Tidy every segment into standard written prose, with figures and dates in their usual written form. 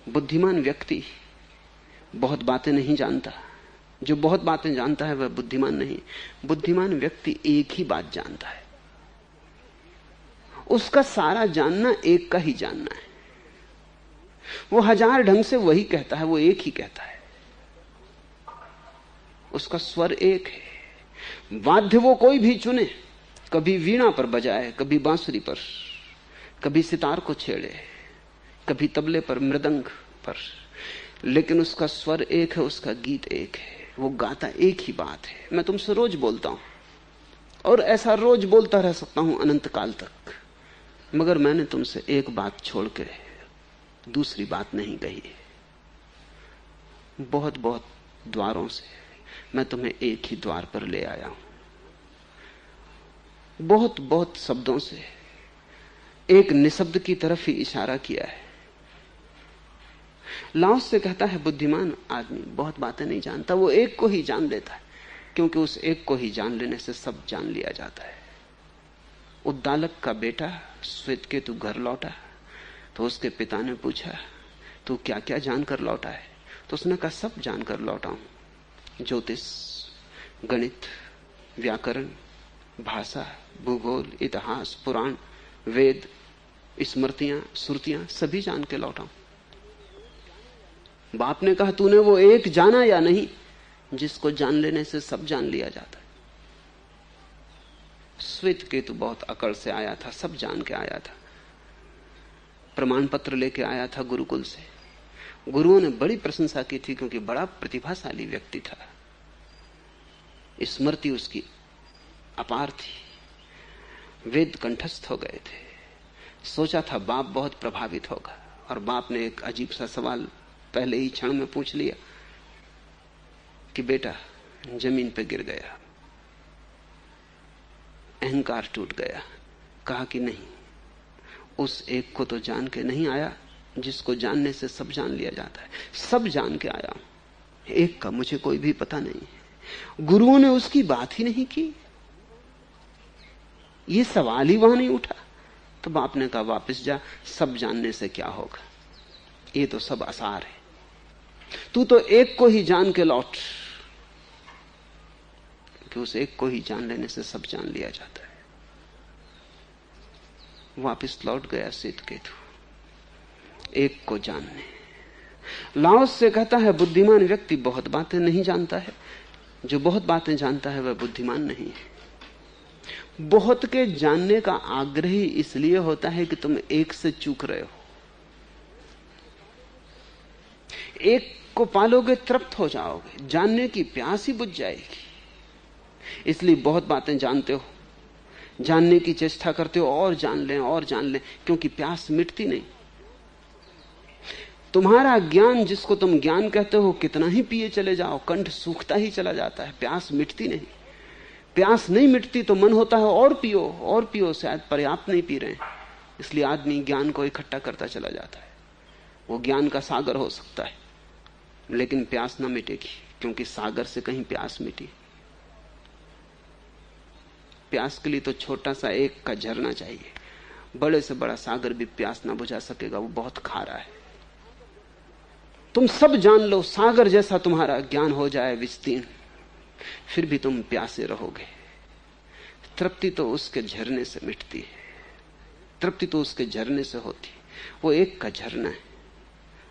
बुद्धिमान व्यक्ति बहुत बातें नहीं जानता। जो बहुत बातें जानता है वह बुद्धिमान नहीं। बुद्धिमान व्यक्ति एक ही बात जानता है। उसका सारा जानना एक का ही जानना है। वो हजार ढंग से वही कहता है, वो एक ही कहता है। उसका स्वर एक है। वाद्य वो कोई भी चुने, कभी वीणा पर बजाए, कभी बांसुरी पर, कभी सितार को छेड़े, कभी तबले पर, मृदंग पर, लेकिन उसका स्वर एक है, उसका गीत एक है। वो गाता एक ही बात है। मैं तुमसे रोज बोलता हूं और ऐसा रोज बोलता रह सकता हूं अनंत काल तक, मगर मैंने तुमसे एक बात छोड़ के दूसरी बात नहीं कही है। बहुत बहुत द्वारों से मैं तुम्हें एक ही द्वार पर ले आया हूं। बहुत बहुत शब्दों से एक निशब्द की तरफ ही इशारा किया है। लाओस से कहता है बुद्धिमान आदमी बहुत बातें नहीं जानता, वो एक को ही जान लेता है, क्योंकि उस एक को ही जान लेने से सब जान लिया जाता है। उद्दालक का बेटा श्वेतकेतु घर लौटा तो उसके पिता ने पूछा, तू क्या क्या जानकर लौटा है? तो उसने कहा, सब जानकर लौटा हूं। ज्योतिष, गणित, व्याकरण, भाषा, भूगोल, इतिहास, पुराण, वेद, स्मृतियां, श्रुतियां सभी जान के लौटा हूं। बाप ने कहा, तूने वो एक जाना या नहीं जिसको जान लेने से सब जान लिया जाता है? श्वेतकेतु बहुत अकड़ से आया था, सब जान के आया था। प्रमाण पत्र लेके आया था गुरुकुल से। गुरुओं ने बड़ी प्रशंसा की थी क्योंकि बड़ा प्रतिभाशाली व्यक्ति था। स्मृति उसकी अपार थी। वेद कंठस्थ हो गए थे। सोचा था बाप बहुत प्रभावित होगा, और बाप ने एक अजीब सा सवाल पहले ही क्षण में पूछ लिया कि बेटा जमीन पे गिर गया, अहंकार टूट गया। कहा कि नहीं, उस एक को तो जान के नहीं आया जिसको जानने से सब जान लिया जाता है। सब जान के आया हूं, एक का मुझे कोई भी पता नहीं। गुरुओं ने उसकी बात ही नहीं की, ये सवाल ही वहां नहीं उठा। तो बाप ने कहा, वापस जा, सब जानने से क्या होगा, ये तो सब आसार है। तू तो एक को ही जान के लौट, कि उस एक को ही जान लेने से सब जान लिया जाता है। वापस लौट गया श्वेतकेतु एक को जानने। लाओस से कहता है बुद्धिमान व्यक्ति बहुत बातें नहीं जानता है, जो बहुत बातें जानता है वह बुद्धिमान नहीं है। बहुत के जानने का आग्रह ही इसलिए होता है कि तुम एक से चूक रहे हो। एक को पालोगे तृप्त हो जाओगे, जानने की प्यास ही बुझ जाएगी। इसलिए बहुत बातें जानते हो, जानने की चेष्टा करते हो, और जान लें और जान लें, क्योंकि प्यास मिटती नहीं। तुम्हारा ज्ञान जिसको तुम ज्ञान कहते हो, कितना ही पिए चले जाओ, कंठ सूखता ही चला जाता है, प्यास मिटती नहीं। प्यास नहीं मिटती तो मन होता है और पियो और पियो, शायद पर्याप्त नहीं पी रहे हैं, इसलिए आदमी ज्ञान को इकट्ठा करता चला जाता है। वो ज्ञान का सागर हो सकता है, लेकिन प्यास ना मिटेगी, क्योंकि सागर से कहीं प्यास मिटी। प्यास के लिए तो छोटा सा एक का झरना चाहिए, बड़े से बड़ा सागर भी प्यास ना बुझा सकेगा, वो बहुत खारा है। तुम सब जान लो, सागर जैसा तुम्हारा ज्ञान हो जाए विस्तीर्ण, फिर भी तुम प्यासे रहोगे। तृप्ति तो उसके झरने से मिटती है, तृप्ति तो उसके झरने से होती। वो एक का झरना है।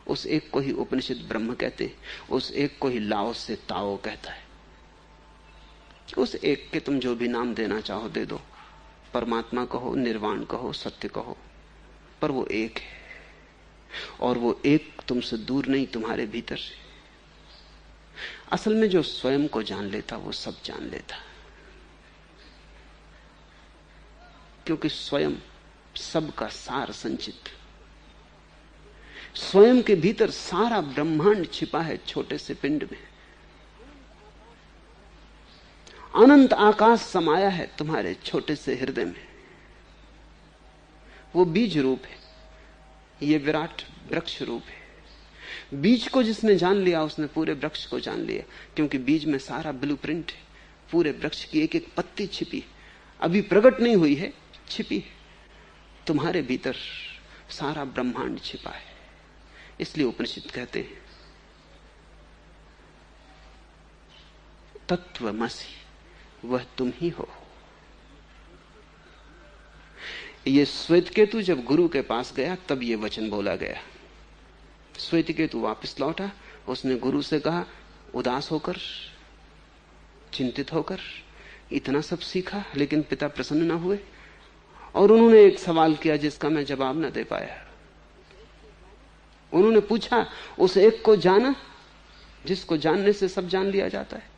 उस एक को ही उपनिषद ब्रह्म कहते हैं, उस एक को ही लाओस से ताओ कहता है। उस एक के तुम जो भी नाम देना चाहो दे दो, परमात्मा कहो, निर्वाण कहो, सत्य कहो, पर वो एक है, और वो एक तुमसे दूर नहीं, तुम्हारे भीतर से। असल में जो स्वयं को जान लेता वो सब जान लेता, क्योंकि स्वयं सबका सार संचित। स्वयं के भीतर सारा ब्रह्मांड छिपा है छोटे से पिंड में। अनंत आकाश समाया है तुम्हारे छोटे से हृदय में। वो बीज रूप है, ये विराट वृक्ष रूप है। बीज को जिसने जान लिया उसने पूरे वृक्ष को जान लिया, क्योंकि बीज में सारा ब्लूप्रिंट है। पूरे वृक्ष की एक एक पत्ती छिपी, अभी प्रकट नहीं हुई है, छिपी है। तुम्हारे भीतर सारा ब्रह्मांड छिपा है, इसलिए उपनिषद कहते हैं तत्वमसि, वह तुम ही हो। ये श्वेतकेतु जब गुरु के पास गया तब ये वचन बोला गया। श्वेतकेतु वापस लौटा, उसने गुरु से कहा, उदास होकर, चिंतित होकर, इतना सब सीखा लेकिन पिता प्रसन्न न हुए। और उन्होंने एक सवाल किया जिसका मैं जवाब न दे पाया। उन्होंने पूछा, उस एक को जाना जिसको जानने से सब जान लिया जाता है?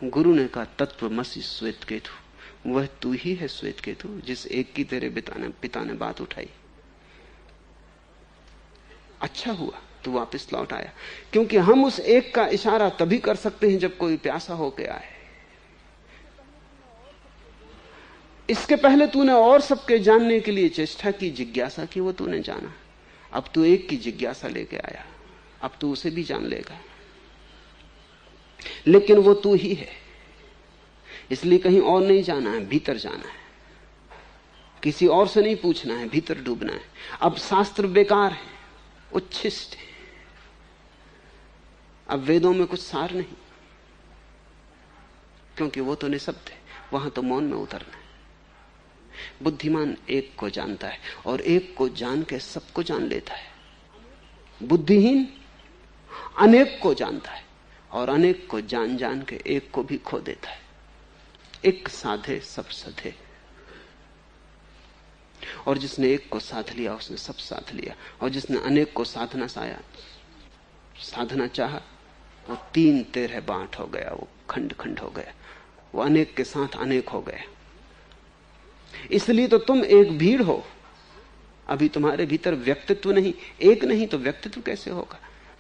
गुरु ने कहा, तत्वमसि श्वेतकेतु, वह तू ही है श्वेतकेतु, जिस एक की तेरे पिता ने बात उठाई। अच्छा हुआ तू वापस लौट आया, क्योंकि हम उस एक का इशारा तभी कर सकते हैं जब कोई प्यासा होके आए। इसके पहले तूने और सबके जानने के लिए चेष्टा की, जिज्ञासा की, वो तूने जाना। अब तू एक की जिज्ञासा लेके आया, अब तू उसे भी जान लेगा, लेकिन वो तू ही है। इसलिए कहीं और नहीं जाना है, भीतर जाना है। किसी और से नहीं पूछना है, भीतर डूबना है। अब शास्त्र बेकार है, उच्छिष्ट है। अब वेदों में कुछ सार नहीं, क्योंकि वो तो निःशब्द है, वहां तो मौन में उतरना है। बुद्धिमान एक को जानता है और एक को जान के सबको जान लेता है। बुद्धिहीन अनेक को जानता है और अनेक को जान जान के एक को भी खो देता है। एक साधे सब सधे, और जिसने एक को साध लिया उसने सब साध लिया। और जिसने अनेक को साधना चाहा वो 3 13 बांट हो गया, वो खंड खंड हो गया, वो अनेक के साथ अनेक हो गया। इसलिए तो तुम एक भीड़ हो। अभी तुम्हारे भीतर व्यक्तित्व नहीं, एक नहीं तो व्यक्तित्व कैसे होगा?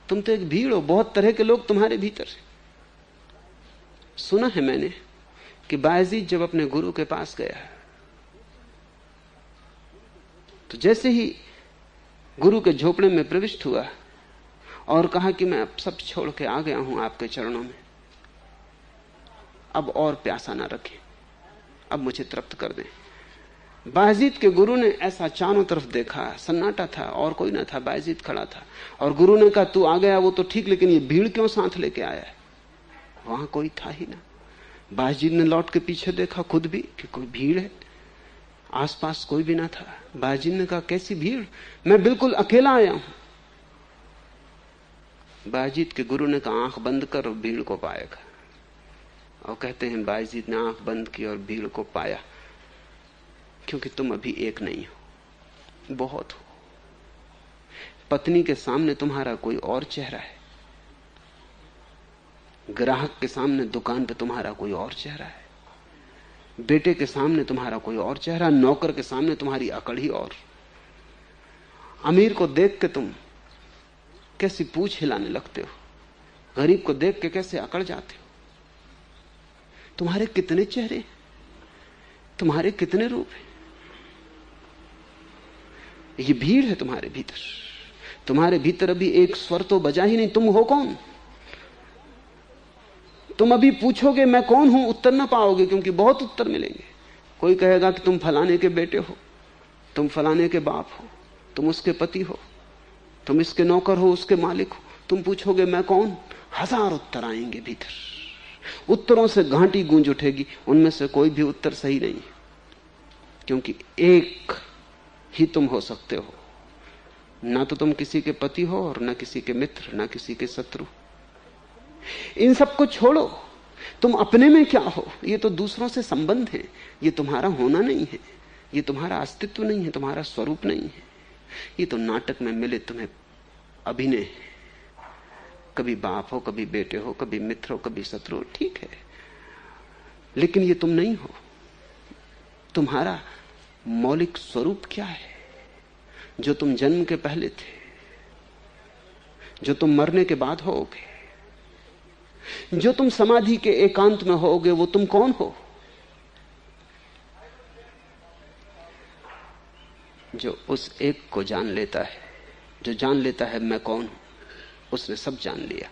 तुम तो एक भीड़ हो, बहुत तरह के लोग तुम्हारे भीतर। सुना है मैंने कि बायजीद जब अपने गुरु के पास गया तो जैसे ही गुरु के झोपड़े में प्रविष्ट हुआ और कहा कि मैं अब सब छोड़ के आ गया हूं आपके चरणों में, अब और प्यासा ना रखें, अब मुझे तृप्त कर दें। बायजीद के गुरु ने ऐसा चारों तरफ देखा, सन्नाटा था और कोई ना था, बायजीद खड़ा था। और गुरु ने कहा, तू आ गया वो तो ठीक, लेकिन ये भीड़ क्यों साथ लेके आया है? वहां कोई था ही ना। बायजीद ने लौट के पीछे देखा खुद भी कि कोई भीड़ है, आसपास कोई भी ना था। बायजीद ने कहा, कैसी भीड़, मैं बिल्कुल अकेला आया हूं। बायजीद के गुरु ने कहा, आंख बंद कर और भीड़ को पाएगा। और कहते हैं बायजीद ने आंख बंद की और भीड़ को पाया, क्योंकि तुम अभी एक नहीं हो, बहुत हो। पत्नी के सामने तुम्हारा कोई और चेहरा है, ग्राहक के सामने दुकान पे तुम्हारा कोई और चेहरा है, बेटे के सामने तुम्हारा कोई और चेहरा, नौकर के सामने तुम्हारी अकड़ ही और। अमीर को देख के तुम कैसी पूंछ हिलाने लगते हो, गरीब को देख के कैसे अकड़ जाते हो। तुम्हारे कितने चेहरे, तुम्हारे कितने रूप हैं। ये भीड़ है तुम्हारे भीतर। तुम्हारे भीतर अभी एक स्वर तो बजा ही नहीं, तुम हो कौन? तुम अभी पूछोगे मैं कौन हूं, उत्तर ना पाओगे, क्योंकि बहुत उत्तर मिलेंगे। कोई कहेगा कि तुम फलाने के बेटे हो, तुम फलाने के बाप हो, तुम उसके पति हो, तुम इसके नौकर हो, उसके मालिक हो। तुम पूछोगे मैं कौन, 1000 उत्तर आएंगे भीतर। उत्तरों से घाटी गूंज उठेगी, उनमें से कोई भी उत्तर सही नहीं, क्योंकि एक ही तुम हो सकते हो। ना तो तुम किसी के पति हो और ना किसी के मित्र, ना किसी के शत्रु। इन सबको छोड़ो, तुम अपने में क्या हो? ये तो दूसरों से संबंध है, ये तुम्हारा होना नहीं है, ये तुम्हारा अस्तित्व नहीं है, तुम्हारा स्वरूप नहीं है। ये तो नाटक में मिले तुम्हें अभिनय है। कभी बाप हो, कभी बेटे हो, कभी मित्र हो, कभी शत्रु हो, ठीक है, लेकिन ये तुम नहीं हो। तुम्हारा मौलिक स्वरूप क्या है? जो तुम जन्म के पहले थे, जो तुम मरने के बाद होगे, जो तुम समाधि के एकांत में होगे, वो तुम कौन हो? जो उस एक को जान लेता है, जो जान लेता है मैं कौन हूं, उसने सब जान लिया।